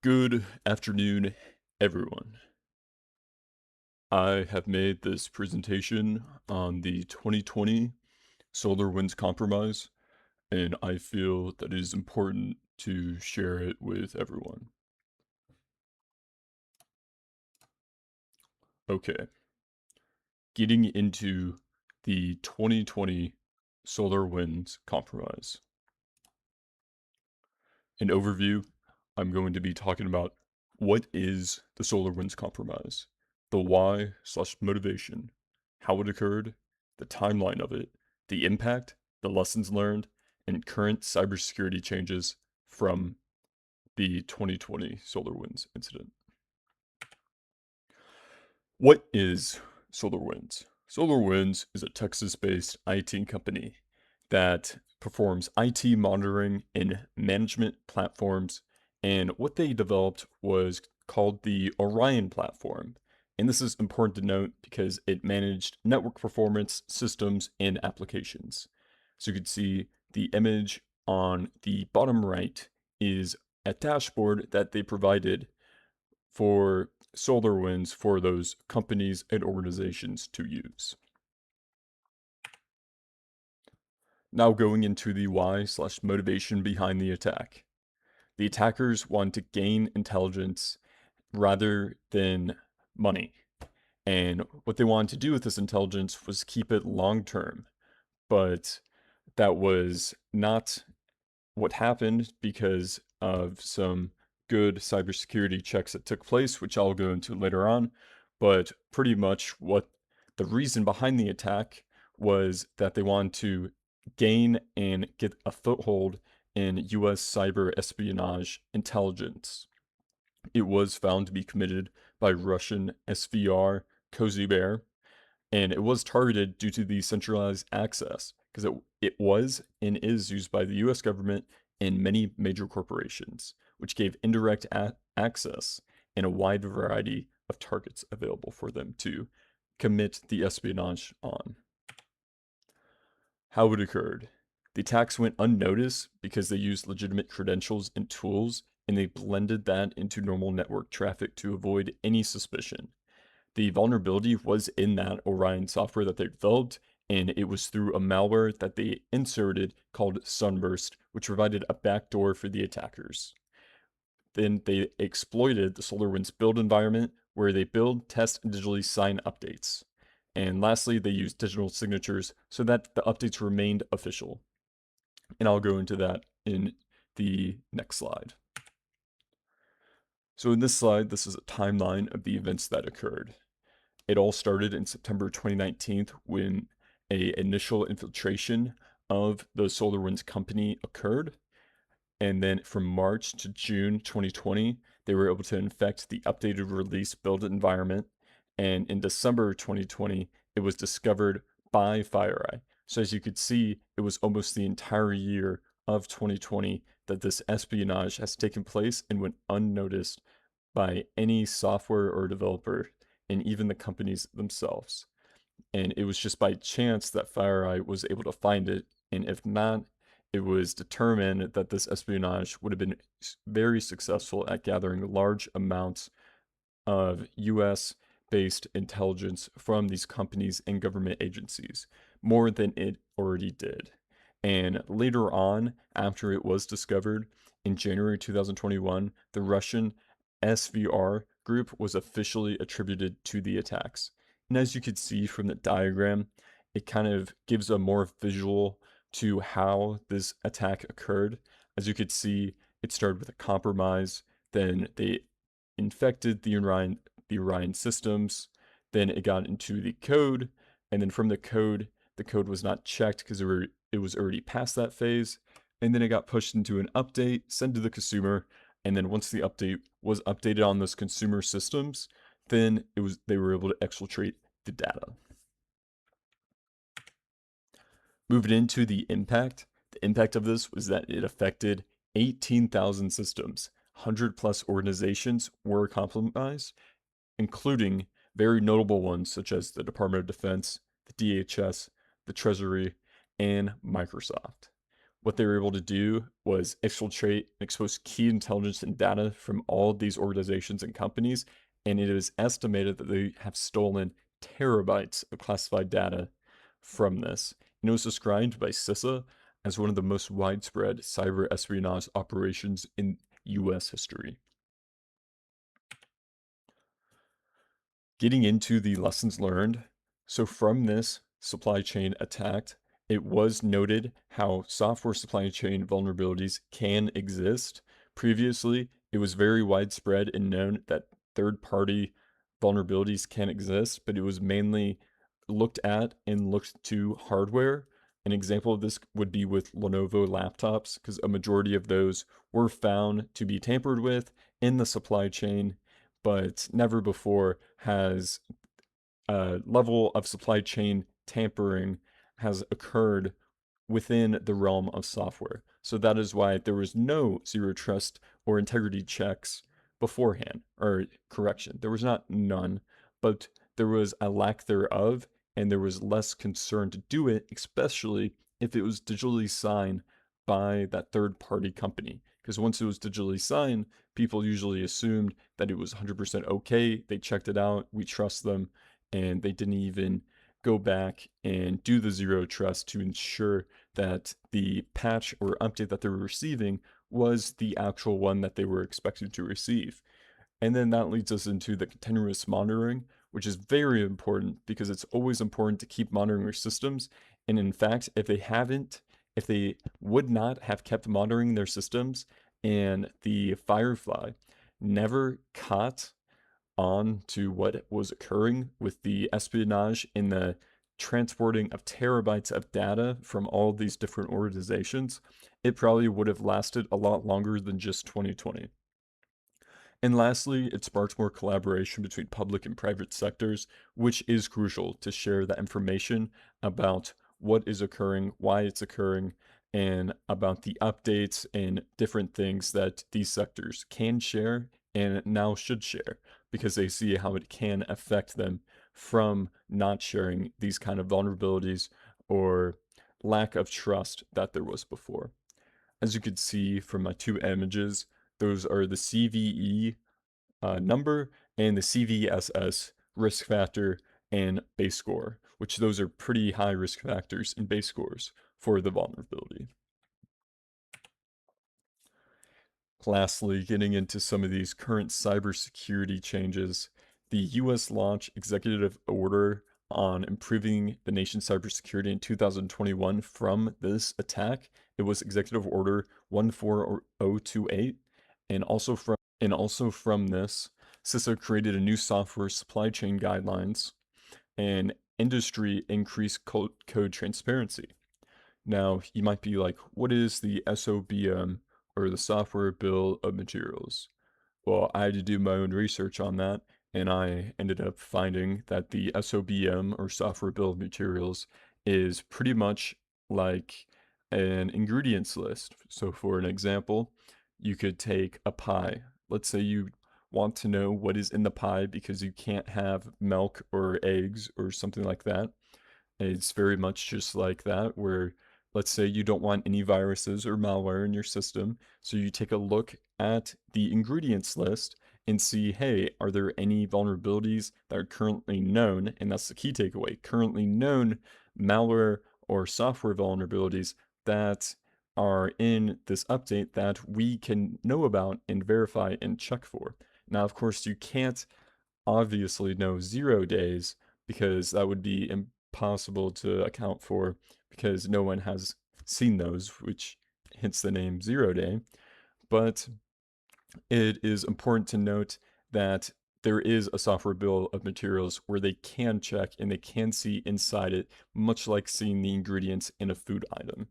Good afternoon, everyone. I have made this presentation on the 2020 Solarwinds compromise, and I feel that it is important to share it with everyone. Okay, getting into the 2020 Solarwinds compromise. An overview, I'm going to be talking about what is the SolarWinds compromise, the why/motivation, how it occurred, the timeline of it, the impact, the lessons learned, and current cybersecurity changes from the 2020 SolarWinds incident. What is SolarWinds? SolarWinds is a Texas-based IT company that performs IT monitoring and management platforms, and what they developed was called the Orion platform. And this is important to note because it managed network performance, systems, and applications. So you can see the image on the bottom right is a dashboard that they provided for SolarWinds for those companies and organizations to use. Now going into the why/motivation behind the attack. The attackers want to gain intelligence rather than money. And what they wanted to do with this intelligence was keep it long term. But that was not what happened because of some good cybersecurity checks that took place, which I'll go into later on. But pretty much what the reason behind the attack was that they wanted to gain and get a foothold in US cyber espionage intelligence. It was found to be committed by Russian SVR Cozy Bear, and it was targeted due to the centralized access because it was and is used by the US government and many major corporations, which gave indirect access and a wide variety of targets available for them to commit the espionage on. How it occurred. The attacks went unnoticed because they used legitimate credentials and tools, and they blended that into normal network traffic to avoid any suspicion. The vulnerability was in that Orion software that they developed, and it was through a malware that they inserted called Sunburst, which provided a backdoor for the attackers. Then they exploited the SolarWinds build environment, where they build, test, and digitally sign updates. And lastly, they used digital signatures so that the updates remained official. And I'll go into that in the next slide. So in this slide, this is a timeline of the events that occurred. It all started in September 2019 when a initial infiltration of the SolarWinds company occurred. And then from March to June 2020, they were able to infect the updated release build environment. And in December 2020, it was discovered by FireEye. So as you could see, it was almost the entire year of 2020 that this espionage has taken place and went unnoticed by any software or developer and even the companies themselves. And it was just by chance that FireEye was able to find it. And if not, it was determined that this espionage would have been very successful at gathering large amounts of US based intelligence from these companies and government agencies, more than it already did. And later on, after it was discovered in January 2021, the Russian SVR group was officially attributed to the attacks. And as you can see from the diagram, it kind of gives a more visual to how this attack occurred. As you could see, it started with a compromise, then they infected the Orion systems, then it got into the code, and then from the code was not checked because it was already past that phase, and then it got pushed into an update, sent to the consumer, and then once the update was updated on those consumer systems, then they were able to exfiltrate the data. Moving into the impact of this was that it affected 18,000 systems. 100 plus organizations were compromised, including very notable ones such as the Department of Defense, the DHS, the Treasury, and Microsoft. What they were able to do was exfiltrate and expose key intelligence and data from all of these organizations and companies, and it is estimated that they have stolen terabytes of classified data from this. And it was described by CISA as one of the most widespread cyber espionage operations in US history. Getting into the lessons learned. So from this supply chain attack, it was noted how software supply chain vulnerabilities can exist. Previously, it was very widespread and known that third-party vulnerabilities can exist, but it was mainly looked at and looked to hardware. An example of this would be with Lenovo laptops, because a majority of those were found to be tampered with in the supply chain, but never before has a level of supply chain tampering has occurred within the realm of software. So that is why there was no zero trust or integrity checks beforehand, or correction, there was not none, but there was a lack thereof, and there was less concern to do it, especially if it was digitally signed by that third party company. Because once it was digitally signed, people usually assumed that it was 100% okay. They checked it out, we trust them, and they didn't even go back and do the zero trust to ensure that the patch or update that they were receiving was the actual one that they were expected to receive. And then that leads us into the continuous monitoring, which is very important because it's always important to keep monitoring your systems. And in fact, if they would not have kept monitoring their systems and the Firefly never caught on to what was occurring with the espionage in the transporting of terabytes of data from all of these different organizations, it probably would have lasted a lot longer than just 2020. And lastly, it sparks more collaboration between public and private sectors, which is crucial to share that information about what is occurring, why it's occurring, and about the updates and different things that these sectors can share and now should share because they see how it can affect them from not sharing these kind of vulnerabilities or lack of trust that there was before. As you can see from my two images, those are the CVE number and the CVSS risk factor and base score, which those are pretty high risk factors and base scores for the vulnerability. Lastly, getting into some of these current cybersecurity changes, the US launched executive order on improving the nation's cybersecurity in 2021 from this attack. It was Executive Order 14028, and also from this, CISA created a new software supply chain guidelines and industry increased code transparency. Now, you might be like, what is the SOBM or the software bill of materials? Well, I had to do my own research on that, and I ended up finding that the SOBM or software bill of materials is pretty much like an ingredients list. So, for an example, you could take a pie. Let's say you want to know what is in the pie because you can't have milk or eggs or something like that. It's very much just like that, where let's say you don't want any viruses or malware in your system. So you take a look at the ingredients list and see, hey, are there any vulnerabilities that are currently known? And that's the key takeaway, currently known malware or software vulnerabilities that are in this update that we can know about and verify and check for. Now, of course, you can't obviously know 0 days because that would be impossible to account for because no one has seen those, which hence the name 0 day. But it is important to note that there is a software bill of materials where they can check and they can see inside it, much like seeing the ingredients in a food item.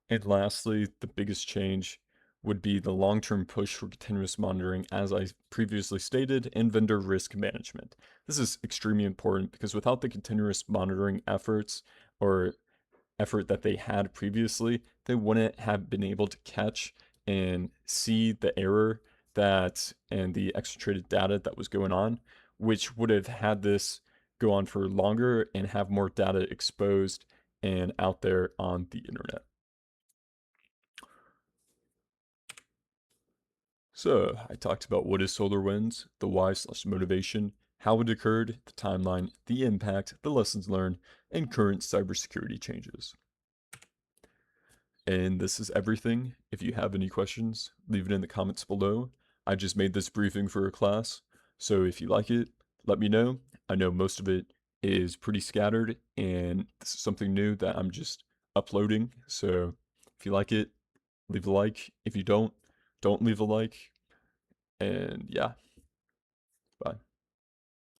And lastly, the biggest change would be the long-term push for continuous monitoring, as I previously stated, and vendor risk management. This is extremely important because without the continuous monitoring efforts or effort that they had previously, they wouldn't have been able to catch and see the error that and the exfiltrated data that was going on, which would have had this go on for longer and have more data exposed and out there on the internet. So, I talked about what is SolarWinds, the why/motivation, how it occurred, the timeline, the impact, the lessons learned, and current cybersecurity changes. And this is everything. If you have any questions, leave it in the comments below. I just made this briefing for a class, so if you like it, let me know. I know most of it is pretty scattered, and this is something new that I'm just uploading. So if you like it, leave a like. If you don't leave a like. And yeah.